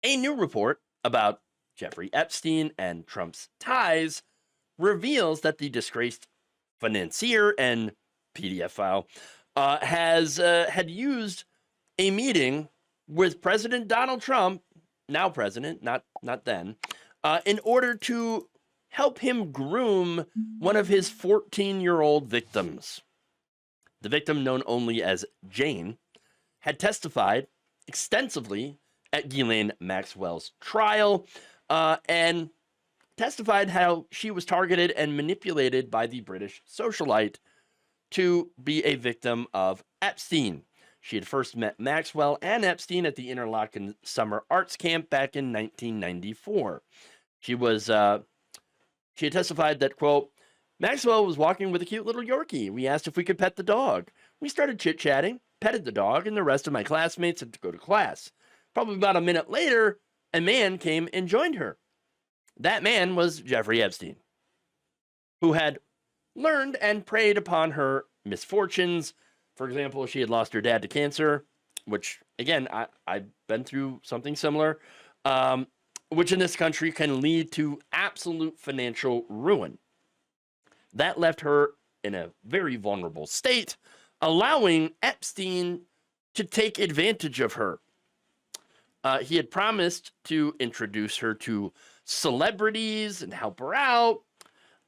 A new report about Jeffrey Epstein and Trump's ties reveals that the disgraced financier and PDF file had used a meeting with President Donald Trump, now president, not then, in order to help him groom one of his 14-year-old victims. The victim, known only as Jane, had testified extensively at Ghislaine Maxwell's trial and testified how she was targeted and manipulated by the British socialite to be a victim of Epstein. She had first met Maxwell and Epstein at the Interlochen summer arts camp back in 1994. She had testified that, quote, Maxwell was walking with a cute little Yorkie. We asked if we could pet the dog. We started chit-chatting, petted the dog, and the rest of my classmates had to go to class. Probably about a minute later, a man came and joined her. That man was Jeffrey Epstein, who had learned and preyed upon her misfortunes. For example, she had lost her dad to cancer, which, again, I've been through something similar, which in this country can lead to absolute financial ruin. That left her in a very vulnerable state, allowing Epstein to take advantage of her. He had promised to introduce her to celebrities and help her out.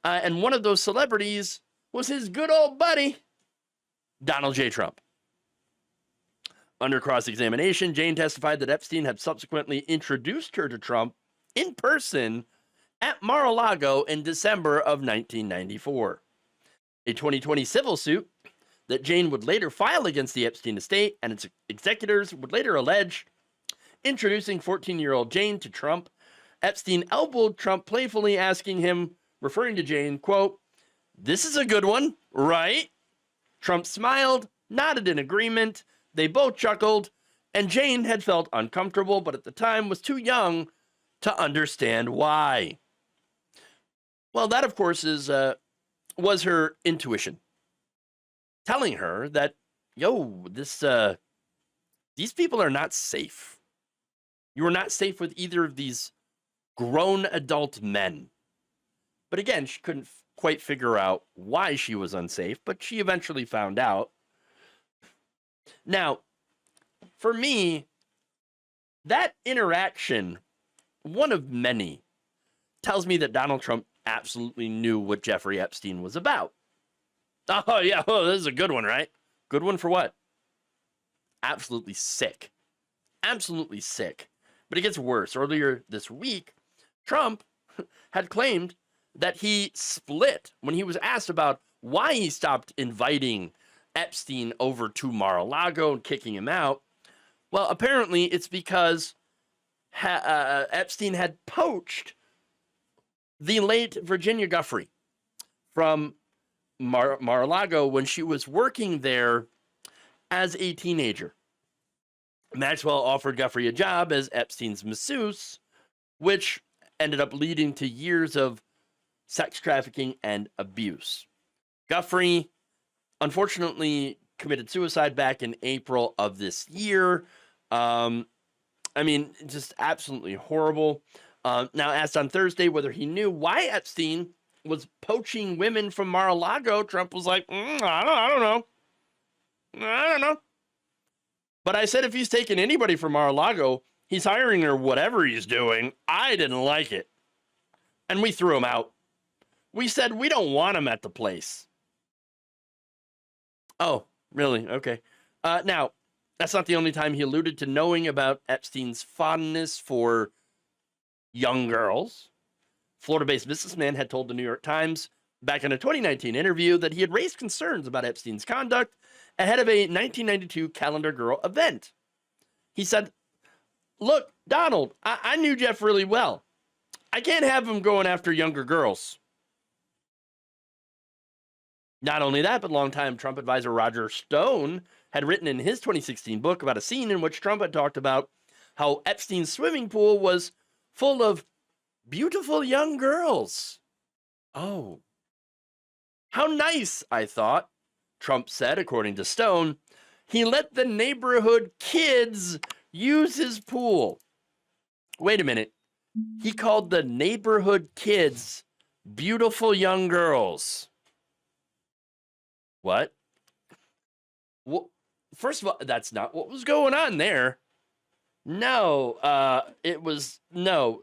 And one of those celebrities was his good old buddy, Donald J. Trump. Under cross-examination, Jane testified that Epstein had subsequently introduced her to Trump in person at Mar-A-Lago in December of 1994. A 2020 civil suit that Jane would later file against the Epstein estate and its executors would later allege introducing 14-year-old Jane to Trump. Epstein elbowed Trump playfully, asking him, referring to Jane, quote, "This is a good one, right?" Trump smiled, nodded in agreement. They both chuckled, and Jane had felt uncomfortable, but at the time was too young to understand why. Well, that, of course, was her intuition, telling her that, these people are not safe. You are not safe with either of these grown adult men. But again, she couldn't quite figure out why she was unsafe, but she eventually found out. Now, for me, that interaction, one of many, tells me that Donald Trump absolutely knew what Jeffrey Epstein was about. Oh, yeah, this is a good one, right? Good one for what? Absolutely sick. Absolutely sick. But it gets worse. Earlier this week, Trump had claimed that he split when he was asked about why he stopped inviting Epstein over to Mar-a-Lago and kicking him out. Well, apparently it's because Epstein had poached the late Virginia Giuffre from Mar-a-Lago when she was working there as a teenager. Maxwell offered Giuffre a job as Epstein's masseuse, which ended up leading to years of sex trafficking and abuse. Giuffre, unfortunately, committed suicide back in April of this year. Just absolutely horrible. Now, asked on Thursday whether he knew why Epstein was poaching women from Mar-a-Lago, Trump was like, I don't know. But I said if he's taking anybody from Mar-a-Lago, he's hiring or whatever he's doing. I didn't like it. And we threw him out. We said we don't want him at the place. Oh, really? Okay. Now, that's not the only time he alluded to knowing about Epstein's fondness for young girls. Florida-based businessman had told the New York Times back in a 2019 interview that he had raised concerns about Epstein's conduct ahead of a 1992 Calendar Girl event. He said, "Look, Donald, I knew Jeff really well. I can't have him going after younger girls." Not only that, but longtime Trump advisor Roger Stone had written in his 2016 book about a scene in which Trump had talked about how Epstein's swimming pool was full of beautiful young girls. Oh, how nice, I thought, Trump said, according to Stone. He let the neighborhood kids use his pool. Wait a minute. He called the neighborhood kids beautiful young girls. What? Well, first of all, that's not what was going on there. No, it was no.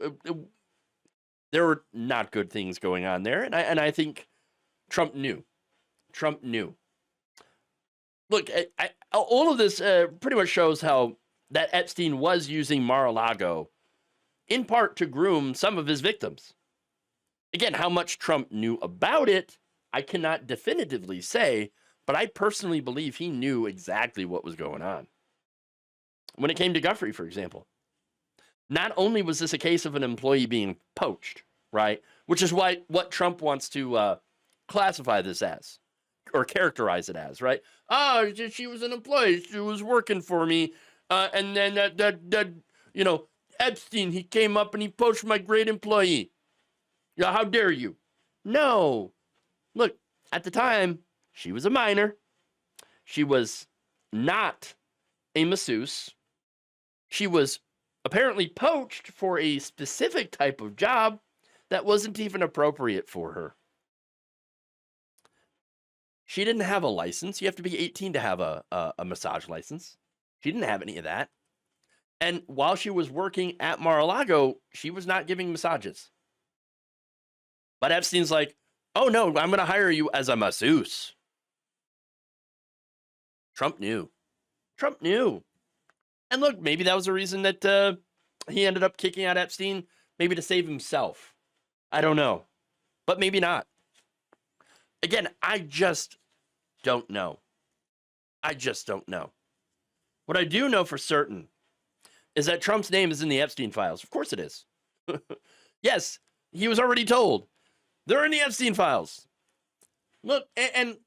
There were not good things going on there, and I think Trump knew. Trump knew. Look, all of this pretty much shows how that Epstein was using Mar-A-Lago in part to groom some of his victims. Again, how much Trump knew about it, I cannot definitively say, but I personally believe he knew exactly what was going on. When it came to Jeffrey, for example, not only was this a case of an employee being poached, right, which is what Trump wants to classify this as, or characterize it as, right? Oh, she was an employee. She was working for me. And then that Epstein, he came up and he poached my great employee. Yeah, how dare you? No. Look, at the time, she was a minor. She was not a masseuse. She was apparently poached for a specific type of job that wasn't even appropriate for her. She didn't have a license. You have to be 18 to have a massage license. She didn't have any of that. And while she was working at Mar-A-Lago, she was not giving massages. But Epstein's like, oh no, I'm going to hire you as a masseuse. Trump knew. Trump knew. And look, maybe that was the reason that he ended up kicking out Epstein, maybe to save himself. I don't know. But maybe not. Again, I just don't know. I just don't know. What I do know for certain is that Trump's name is in the Epstein files. Of course it is. Yes, he was already told. They're in the Epstein files. Look, and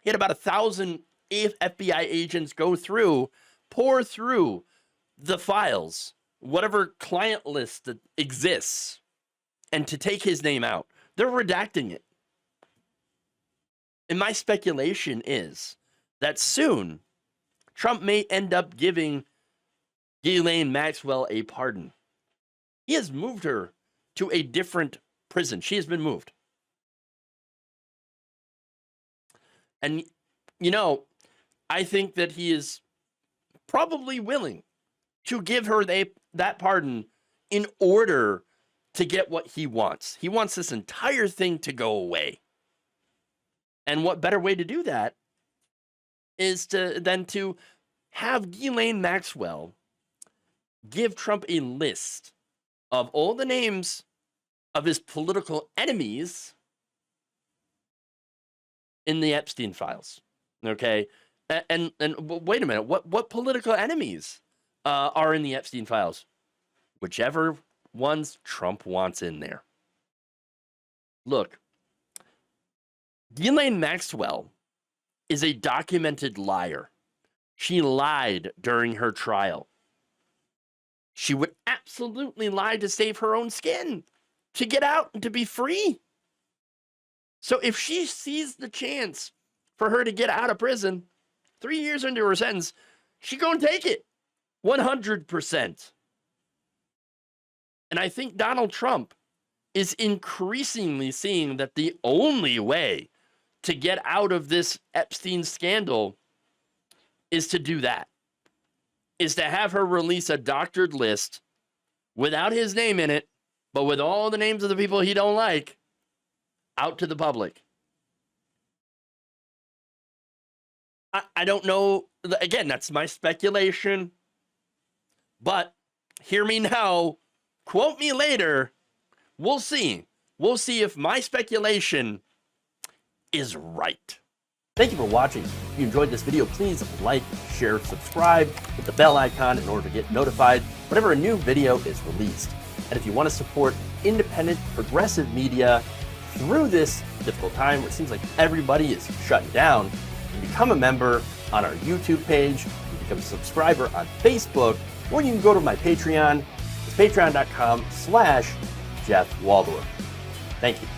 he had about 1,000 FBI agents pour through the files, whatever client list that exists, and to take his name out. They're redacting it. And my speculation is that soon, Trump may end up giving Ghislaine Maxwell a pardon. He has moved her to a different prison. She has been moved. And, I think that he is probably willing to give her that pardon in order to get what he wants. He wants this entire thing to go away. And what better way to do that is to have Ghislaine Maxwell give Trump a list of all the names of his political enemies in the Epstein files. Okay, and wait a minute, what political enemies are in the Epstein files? Whichever ones Trump wants in there. Look, Ghislaine Maxwell is a documented liar. She lied during her trial. She would absolutely lie to save her own skin, to get out and to be free. So if she sees the chance for her to get out of prison 3 years into her sentence, she gonna take it 100%. And I think Donald Trump is increasingly seeing that the only way to get out of this Epstein scandal is to do that, is to have her release a doctored list without his name in it, but with all the names of the people he don't like out to the public. I don't know. Again, that's my speculation. But hear me now. Quote me later. We'll see. We'll see if my speculation is right. Thank you for watching. If you enjoyed this video, please like, share, subscribe, hit the bell icon in order to get notified whenever a new video is released. And if you want to support independent, progressive media through this difficult time where it seems like everybody is shutting down, you can become a member on our YouTube page, you can become a subscriber on Facebook, or you can go to my Patreon. It's patreon.com/Jeff Waldorf. Thank you.